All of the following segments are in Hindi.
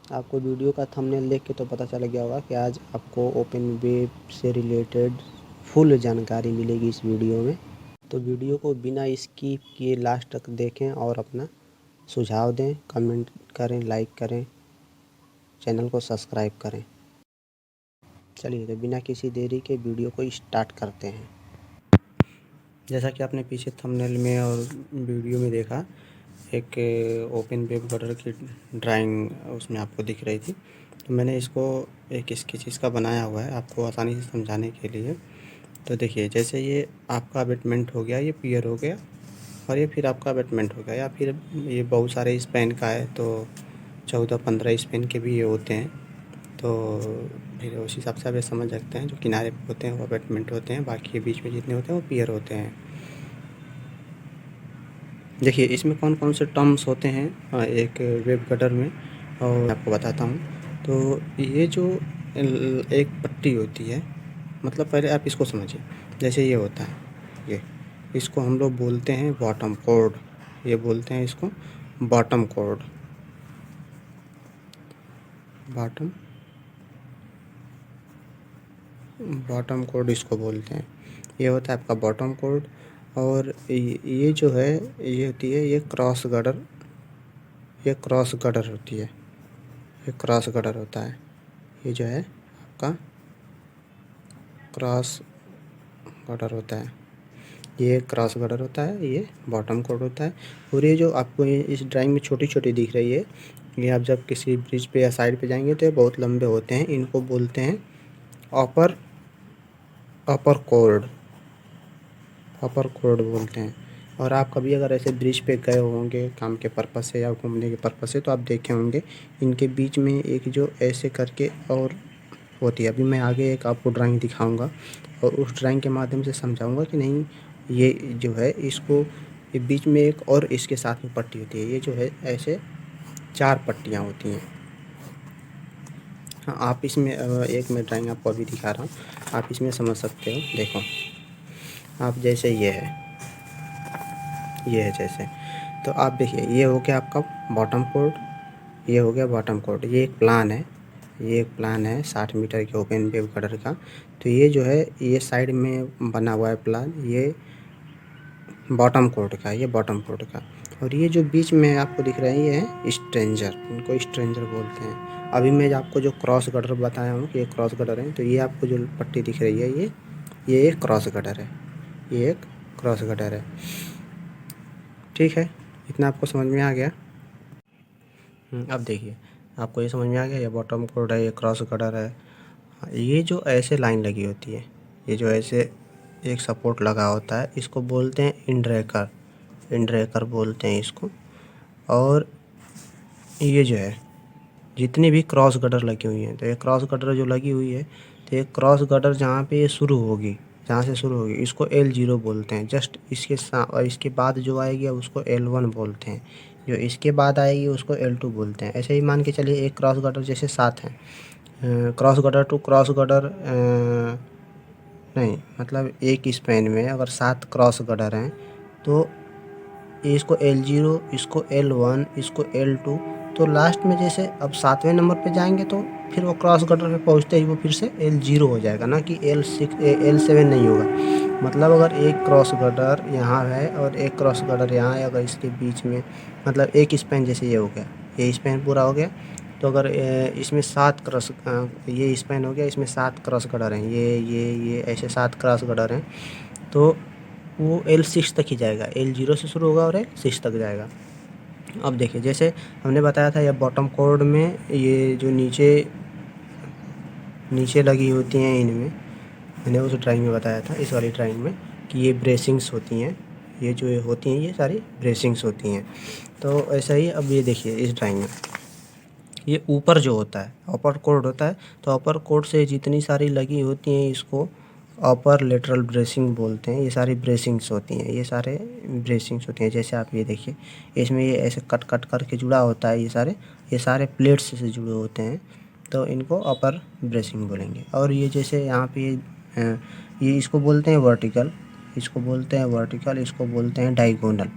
आपको वीडियो का थंबनेल देख के तो पता चल गया होगा कि आज आपको ओपन वेब से रिलेटेड फुल जानकारी मिलेगी इस वीडियो में। तो वीडियो को बिना स्किप किए लास्ट तक देखें और अपना सुझाव दें, कमेंट करें, लाइक करें, चैनल को सब्सक्राइब करें। चलिए तो बिना किसी देरी के वीडियो को स्टार्ट करते हैं। जैसा कि आपने पीछे थंबनेल में और वीडियो में देखा, एक ओपन वेब गार्डर की ड्राइंग उसमें आपको दिख रही थी। तो मैंने इसको एक स्केच इसका बनाया हुआ है आपको आसानी से समझाने के लिए। तो देखिए, जैसे ये आपका अबेटमेंट हो गया, ये पियर हो गया, और ये फिर आपका अबेटमेंट हो गया, या फिर ये बहुत सारे स्पैन का है तो 14-15 स्पैन के भी ये होते हैं। तो फिर उस हिसाब से आप ये समझ सकते हैं, जो किनारे पे होते हैं वो अबेटमेंट होते हैं, बाकी के बीच में जितने होते हैं वो पियर होते हैं। देखिए इसमें कौन कौन से टर्म्स होते हैं एक वेब गार्डर में, और आपको बताता हूँ। तो ये जो एक पट्टी होती है, मतलब पहले आप इसको समझिए। जैसे ये होता है, ये इसको हम लोग बोलते हैं बॉटम कोड, ये बोलते हैं इसको bottom code, bottom bottom code इसको बोलते हैं। ये होता है आपका बॉटम कोड। और ये जो है, ये होती है ये क्रॉस गार्डर, ये क्रॉस गार्डर होती है, ये क्रॉस गार्डर होता है। ये जो है आपका क्रॉस गार्डर होता है, ये क्रॉस गार्डर होता है, ये बॉटम कोड होता है। और ये जो आपको ये इस ड्राइंग में छोटी छोटी दिख रही है, ये आप जब किसी ब्रिज पे या साइड पे जाएंगे तो ये बहुत लंबे होते हैं। इनको बोलते हैं अपर अपर कोड, अपर कोड बोलते हैं। और आप कभी अगर ऐसे ब्रिज पे गए होंगे काम के पर्पज़ से या घूमने के पर्पज़ से, तो आप देखे होंगे इनके बीच में एक जो ऐसे करके और होती है। अभी मैं आगे एक आपको ड्राइंग दिखाऊंगा और उस ड्राइंग के माध्यम से समझाऊंगा कि नहीं, ये जो है इसको, ये बीच में एक और इसके साथ में पट्टी होती है। ये जो है ऐसे 4 पट्टियाँ होती हैं। हाँ, आप इसमें एक मैं ड्राइंग आपको अभी दिखा रहा हूँ, आप इसमें समझ सकते हो। देखो आप, जैसे ये है जैसे, तो आप देखिए ये हो गया आपका बॉटम कोड, ये हो गया बॉटम कोड। ये एक प्लान है, ये एक प्लान है 60 मीटर के ओपन वेब गार्डर का। तो ये जो है ये साइड में बना हुआ है प्लान, ये बॉटम कोड का, ये बॉटम कोड का। और ये जो बीच में आपको दिख रहा है ये है स्ट्रेंजर, इनको स्ट्रेंजर बोलते हैं। अभी मैं आपको जो क्रॉस गार्डर बताया हूँ कि ये क्रॉस गार्डर है, तो ये आपको जो पट्टी दिख रही है ये एक क्रॉस गार्डर है, ये एक क्रॉस गार्डर है। ठीक है, इतना आपको समझ में आ गया। अब देखिए आपको ये समझ में आ गया, ये बॉटम कोड है, ये क्रॉस गार्डर है। ये जो ऐसे लाइन लगी होती है, ये जो ऐसे एक सपोर्ट लगा होता है, इसको बोलते हैं इंड्रेकर, इंड्रेकर बोलते हैं इसको। और ये जो है जितनी भी क्रॉस गार्डर लगी हुई हैं, तो ये क्रॉस गार्डर जो लगी हुई है, तो ये क्रॉस गार्डर जहाँ पे ये शुरू होगी, जहाँ से शुरू होगी, इसको L0 बोलते हैं। जस्ट इसके और इसके बाद जो आएगी उसको L1 बोलते हैं, जो इसके बाद आएगी उसको L2 बोलते हैं। ऐसे ही मान के चलिए एक क्रॉस गार्डर जैसे 7 हैं, cross girder to cross girder नहीं, मतलब एक स्पैन में अगर 7 क्रॉस गार्डर हैं, तो इसको L0, इसको L1, इसको L2। तो लास्ट में जैसे अब 7वें नंबर पे जाएंगे तो फिर वो क्रॉस गार्डर पे पहुंचते ही वो फिर से L0 हो जाएगा, ना कि L7 नहीं होगा। मतलब अगर एक क्रॉस गार्डर यहाँ है और एक क्रॉस गार्डर यहाँ है, अगर इसके बीच में मतलब एक स्पैन, जैसे ये हो गया, ये स्पैन पूरा हो गया, तो अगर इसमें 7 क्रॉस, ये स्पैन हो गया, इसमें 7 क्रॉस गार्डर हैं, ये ऐसे 7 क्रॉस गार्डर हैं, तो वो L6 तक ही जाएगा। L0 से शुरू होगा और L6 तक जाएगा। अब देखिए जैसे हमने बताया था, ये बॉटम कोड में ये जो नीचे नीचे लगी होती हैं, इनमें मैंने उस ड्राइंग में बताया था, इस वाली ड्राइंग में, कि ये ब्रेसिंग्स होती हैं। ये जो होती हैं ये सारी ब्रेसिंग्स होती हैं। तो ऐसा ही अब ये देखिए इस ड्राइंग में, ये ऊपर जो होता है अपर कोड होता है, तो अपर कोड से जितनी सारी लगी होती हैं इसको अपर लेटरल ब्रेसिंग बोलते हैं। ये सारी ब्रेसिंग्स होती हैं, ये सारे ब्रेसिंग्स होती हैं। जैसे आप ये देखिए, इसमें ये ऐसे कट कट करके जुड़ा होता है, ये सारे प्लेट्स से जुड़े होते हैं, तो इनको अपर ब्रेसिंग बोलेंगे। और ये जैसे यहाँ पे ये इसको बोलते हैं वर्टिकल, इसको बोलते हैं वर्टिकल, इसको बोलते हैं डायगोनल।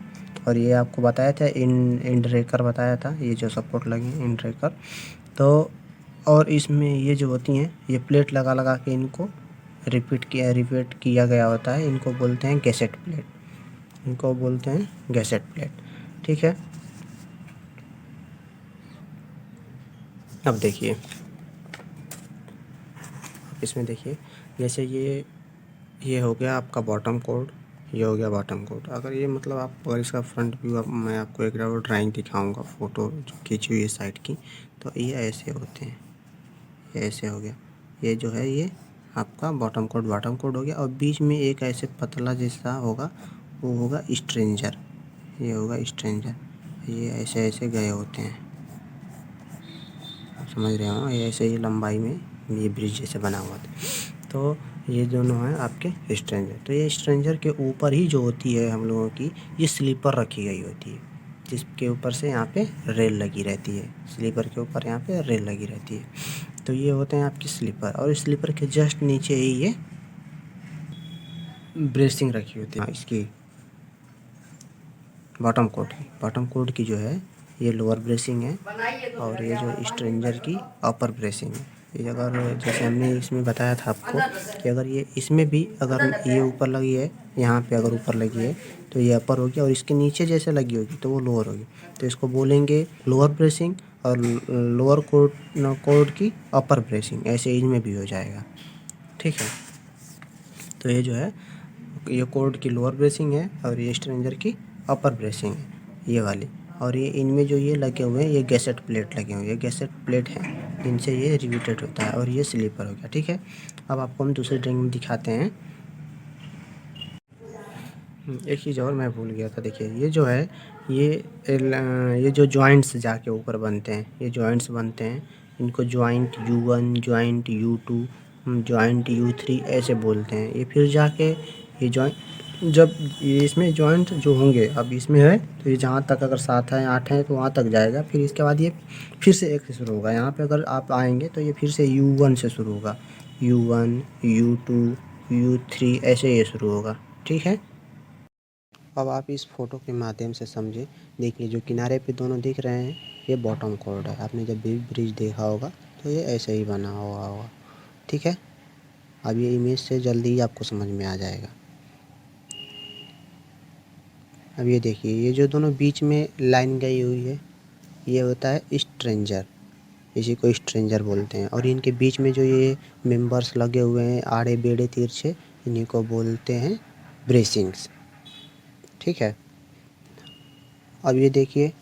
और ये आपको बताया था इंड्रेकर बताया था, ये जो सपोर्ट लगी इंड्रेकर। तो और इसमें ये जो होती हैं ये प्लेट लगा लगा के इनको रिपीट किया गया होता है। इनको बोलते हैं गैसेट प्लेट, इनको बोलते हैं गैसेट प्लेट। ठीक है, अब देखिए, इसमें देखिए, जैसे ये हो गया आपका बॉटम कोड, ये हो गया बॉटम कोड। अगर ये मतलब आप अगर इसका फ्रंट व्यू मैं आपको एक ड्राइंग दिखाऊंगा, फ़ोटो जो खींची हुई है साइड की, तो ये ऐसे होते हैं, ये ऐसे हो गया। ये जो है ये आपका बॉटम कोड हो गया। और बीच में एक ऐसे पतला जैसा होगा, वो होगा स्ट्रेंजर, ये होगा स्ट्रेंजर। ये ऐसे ऐसे गए होते हैं, आप समझ रहे हो, ये ऐसे ही लंबाई में ये ब्रिज जैसे बना हुआ था। तो ये दोनों हैं आपके स्ट्रेंजर। तो ये स्ट्रेंजर के ऊपर ही जो होती है हम लोगों की ये स्लीपर रखी गई होती है, जिसके ऊपर से यहाँ पे रेल लगी रहती है, स्लीपर के ऊपर यहाँ पे रेल लगी रहती है। तो ये होते हैं आपकी स्लीपर, और स्लीपर के जस्ट नीचे ही ये ब्रेसिंग रखी होती है इसकी बॉटम कोड की जो है ये लोअर ब्रेसिंग है, और ये जो स्ट्रेंजर की अपर ब्रेसिंग है। ये अगर जैसे हमने इसमें बताया था आपको कि अगर ये इसमें भी अगर ये ऊपर लगी है, यहाँ पे अगर ऊपर लगी है तो ये अपर होगी, और इसके नीचे जैसे लगी होगी तो वो लोअर होगी। तो इसको बोलेंगे लोअर ब्रेसिंग, और लोअर कोड की अपर ब्रेसिंग, ऐसे इनमें भी हो जाएगा। ठीक है, तो ये जो है ये कोड की लोअर ब्रेसिंग है, और ये स्ट्रेंजर की अपर ब्रेसिंग है, ये वाली। और ये इनमें जो ये लगे हुए हैं ये गैसेट प्लेट लगे हुए हैं, ये गैसेट प्लेट हैं, इनसे ये रिवेटेड होता है, और ये स्लीपर हो गया। ठीक है, अब आपको हम दूसरी ड्राइंग में दिखाते हैं। एक चीज़ और मैं भूल गया था, देखिए ये जो है ये जो जॉइंट्स जाके ऊपर बनते हैं, ये जॉइंट्स बनते हैं, इनको joint U1, joint U2, joint U3 ऐसे बोलते हैं। ये फिर जाके ये जॉइंट जब ये इसमें जॉइंट जो होंगे, अब इसमें है तो ये जहाँ तक अगर 7 है 8 है तो वहाँ तक जाएगा। फिर इसके बाद ये फिर से एक से शुरू होगा। यहाँ पे अगर आप आएंगे तो ये फिर से U1 से शुरू होगा, U1, U2, U3 ऐसे ये शुरू होगा। ठीक है, अब आप इस फ़ोटो के माध्यम से समझे। देखिए जो किनारे पे दोनों दिख रहे हैं ये बॉटम कोड है। आपने जब भी ब्रिज देखा होगा तो ये ऐसे ही बना हुआ होगा। ठीक है, अब ये इमेज से जल्दी ही आपको समझ में आ जाएगा। अब ये देखिए, ये जो दोनों बीच में लाइन गई हुई है ये होता है स्ट्रेंजर, इसी को स्ट्रेंजर बोलते हैं। और इनके बीच में जो ये मेंबर्स लगे हुए हैं आड़े बेड़े तिरछे, इन्हीं को बोलते हैं ब्रेसिंग्स। ठीक है, अब ये देखिए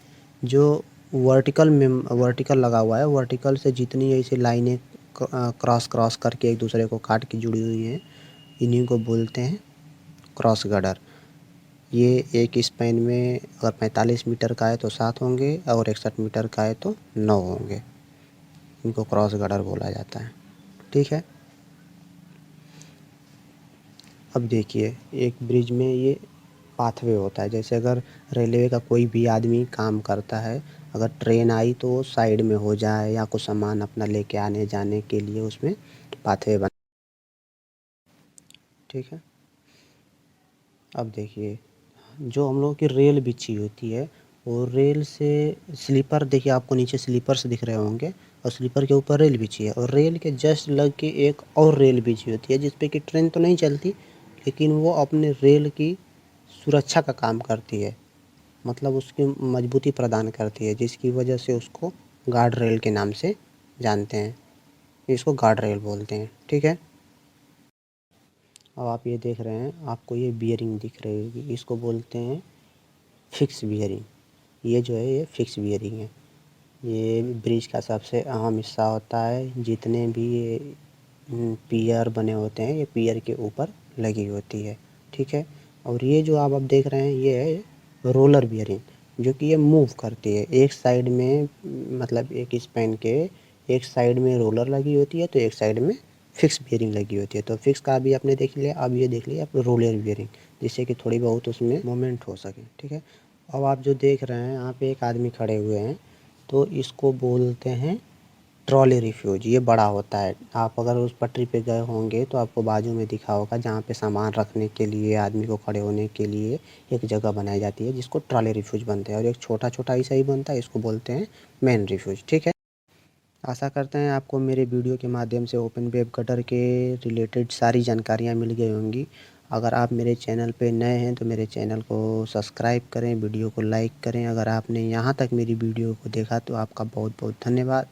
जो वर्टिकल लगा हुआ है, वर्टिकल से जितनी ऐसी लाइनें क्रॉस करके एक दूसरे को काट के जुड़ी हुई हैं, इन्हीं को बोलते हैं क्रॉस गर्डर। ये एक स्पैन में अगर 45 मीटर का है तो 7 होंगे, और 61 मीटर का है तो 9 होंगे। इनको क्रॉस गर्डर बोला जाता है। ठीक है, अब देखिए एक ब्रिज में ये पाथवे होता है। जैसे अगर रेलवे का कोई भी आदमी काम करता है, अगर ट्रेन आई तो वो साइड में हो जाए, या कुछ सामान अपना लेके आने जाने के लिए उसमें पाथवे बन। ठीक है, अब देखिए जो हम लोगों की रेल बिछी होती है, वो रेल से स्लीपर, देखिए आपको नीचे स्लीपर्स दिख रहे होंगे, और स्लीपर के ऊपर रेल बिछी है, और रेल के जस्ट लग के एक और रेल बिछी होती है, जिसपे कि ट्रेन तो नहीं चलती, लेकिन वो अपने रेल की सुरक्षा का काम करती है, मतलब उसकी मजबूती प्रदान करती है, जिसकी वजह से उसको गार्ड रेल के नाम से जानते हैं। इसको गार्ड रेल बोलते हैं। ठीक है, अब आप ये देख रहे हैं, आपको ये बियरिंग दिख रही होगी, इसको बोलते हैं फिक्स बियरिंग। ये जो है ये फिक्स बियरिंग है। ये ब्रिज का सबसे अहम हिस्सा होता है। जितने भी ये पियर बने होते हैं, ये पियर के ऊपर लगी होती है। ठीक है, और ये जो आप अब देख रहे हैं ये है रोलर बियरिंग, जो कि ये मूव करती है एक साइड में, मतलब एक स्पैन के एक साइड में रोलर लगी होती है तो एक साइड में फिक्स बियरिंग लगी होती है। तो फिक्स का अभी आपने देख लिया, अब ये देख लिया आप रोलर बियरिंग, जिससे कि थोड़ी बहुत उसमें मूवमेंट हो सके। ठीक है, अब आप जो देख रहे हैं यहाँ पे एक आदमी खड़े हुए हैं, तो इसको बोलते हैं ट्रॉली रिफ्यूज। ये बड़ा होता है। आप अगर उस पटरी पे गए होंगे तो आपको बाजू में दिखा होगा, जहाँ पे सामान रखने के लिए आदमी को खड़े होने के लिए एक जगह बनाई जाती है, जिसको ट्रॉली रिफ्यूज बनते हैं। और एक छोटा छोटा ऐसा ही बनता है, इसको बोलते हैं मेन रिफ्यूज। ठीक है, आशा करते हैं आपको मेरे वीडियो के माध्यम से ओपन वेब कटर के रिलेटेड सारी जानकारियाँ मिल गई होंगी। अगर आप मेरे चैनल पे नए हैं तो मेरे चैनल को सब्सक्राइब करें, वीडियो को लाइक करें। अगर आपने यहाँ तक मेरी वीडियो को देखा तो आपका बहुत बहुत धन्यवाद।